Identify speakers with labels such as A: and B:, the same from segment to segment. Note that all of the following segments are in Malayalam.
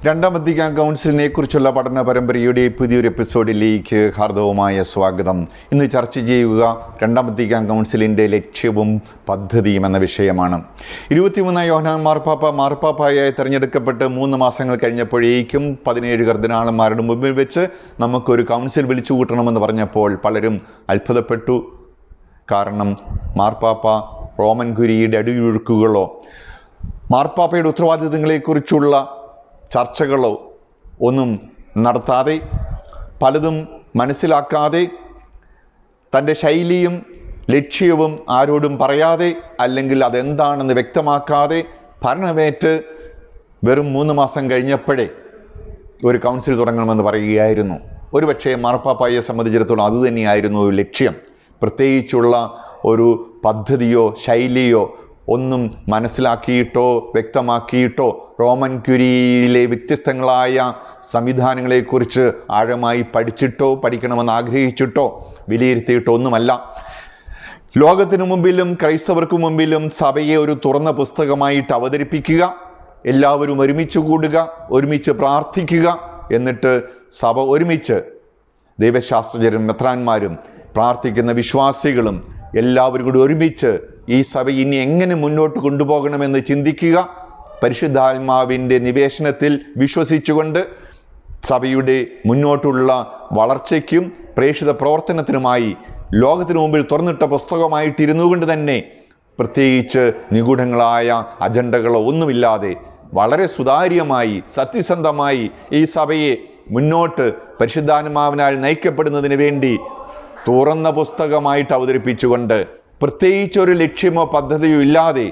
A: രണ്ടാം വത്തിക്കാൻ കൗൺസിലിനെ കുറിച്ചുള്ള പഠന പരമ്പരയുടെ പുതിയൊരു എപ്പിസോഡിലേക്ക് ഹാർദവമായ സ്വാഗതം. ഇന്ന് ചർച്ച ചെയ്യുക രണ്ടാം വത്തിക്കാൻ കൗൺസിലിൻ്റെ ലക്ഷ്യവും പദ്ധതിയും എന്ന വിഷയമാണ്. 23 യോഹന്നാൻ മാർപ്പാപ്പയായി തിരഞ്ഞെടുക്കപ്പെട്ട് 3 മാസങ്ങൾ കഴിഞ്ഞപ്പോഴേക്കും 17 കർദിനാളന്മാരുടെ മുമ്പിൽ വെച്ച് നമുക്കൊരു കൗൺസിൽ വിളിച്ചു കൂട്ടണമെന്ന് പറഞ്ഞപ്പോൾ പലരും അത്ഭുതപ്പെട്ടു. കാരണം മാർപ്പാപ്പ റോമൻ കുരിയുടെ അടിയൊഴുക്കുകളോ മാർപ്പാപ്പയുടെ ഉത്തരവാദിത്തങ്ങളെക്കുറിച്ചുള്ള ചർച്ചകളോ ഒന്നും നടത്താതെ, പലതും മനസ്സിലാക്കാതെ, തൻ്റെ ശൈലിയും ലക്ഷ്യവും ആരോടും പറയാതെ, അല്ലെങ്കിൽ അതെന്താണെന്ന് വ്യക്തമാക്കാതെ ഭരണമേറ്റ് വെറും 3 മാസം കഴിഞ്ഞപ്പോഴേ ഒരു കൗൺസിൽ തുടങ്ങണമെന്ന് പറയുകയായിരുന്നു. ഒരുപക്ഷെ മാർപ്പാപ്പയെ സംബന്ധിച്ചിടത്തോളം അതുതന്നെയായിരുന്നു ലക്ഷ്യം. പ്രത്യേകിച്ചുള്ള ഒരു പദ്ധതിയോ ശൈലിയോ ഒന്നും മനസ്സിലാക്കിയിട്ടോ വ്യക്തമാക്കിയിട്ടോ റോമൻ ക്യൂരിയിലെ വ്യത്യസ്തങ്ങളായ സംവിധാനങ്ങളെക്കുറിച്ച് ആഴമായി പഠിക്കണമെന്ന് ആഗ്രഹിച്ചിട്ടോ വിലയിരുത്തിയിട്ടോ ഒന്നുമല്ല. ലോകത്തിനു മുമ്പിലും ക്രൈസ്തവർക്ക് മുമ്പിലും സഭയെ ഒരു തുറന്ന പുസ്തകമായിട്ട് അവതരിപ്പിക്കുക, എല്ലാവരും ഒരുമിച്ച് കൂടുക, ഒരുമിച്ച് പ്രാർത്ഥിക്കുക, എന്നിട്ട് സഭ ഒരുമിച്ച് ദൈവശാസ്ത്രജ്ഞരും മെത്രാന്മാരും പ്രാർത്ഥിക്കുന്ന വിശ്വാസികളും എല്ലാവരും കൂടി ഒരുമിച്ച് ഈ സഭ ഇനി എങ്ങനെ മുന്നോട്ട് കൊണ്ടുപോകണമെന്ന് ചിന്തിക്കുക, പരിശുദ്ധാത്മാവിൻ്റെ നിവേശനത്തിൽ വിശ്വസിച്ചുകൊണ്ട് സഭയുടെ മുന്നോട്ടുള്ള വളർച്ചയ്ക്കും പ്രേക്ഷിത പ്രവർത്തനത്തിനുമായി ലോകത്തിനു മുമ്പിൽ തുറന്നിട്ട പുസ്തകമായിട്ടിരുന്നു കൊണ്ട് തന്നെ പ്രത്യേകിച്ച് നിഗൂഢങ്ങളായ അജണ്ടകളോ ഒന്നുമില്ലാതെ വളരെ സുതാര്യമായി സത്യസന്ധമായി ഈ സഭയെ മുന്നോട്ട് പരിശുദ്ധാത്മാവിനാൽ നയിക്കപ്പെടുന്നതിന് വേണ്ടി തുറന്ന പുസ്തകമായിട്ട് അവതരിപ്പിച്ചുകൊണ്ട് പ്രത്യേകിച്ചൊരു ലക്ഷ്യമോ പദ്ധതിയോ ഇല്ലാതെ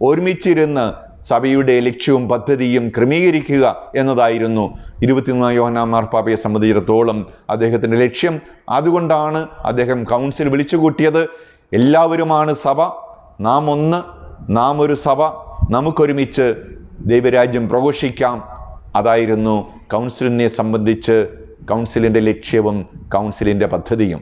A: ഒരുമിച്ചിരുന്ന് സഭയുടെ ലക്ഷ്യവും പദ്ധതിയും ക്രമീകരിക്കുക എന്നതായിരുന്നു 23 യോഹന്നാൻ മാർപ്പാപ്പയെ സംബന്ധിച്ചിടത്തോളം അദ്ദേഹത്തിൻ്റെ ലക്ഷ്യം. അതുകൊണ്ടാണ് അദ്ദേഹം കൗൺസിൽ വിളിച്ചുകൂട്ടിയത്. എല്ലാവരുമാണ് സഭ, നാം ഒന്ന്, നാം ഒരു സഭ, നമുക്കൊരുമിച്ച് ദൈവരാജ്യം പ്രഘോഷിക്കാം. അതായിരുന്നു കൗൺസിലിനെ സംബന്ധിച്ച് കൗൺസിലിൻ്റെ ലക്ഷ്യവും കൗൺസിലിൻ്റെ പദ്ധതിയും.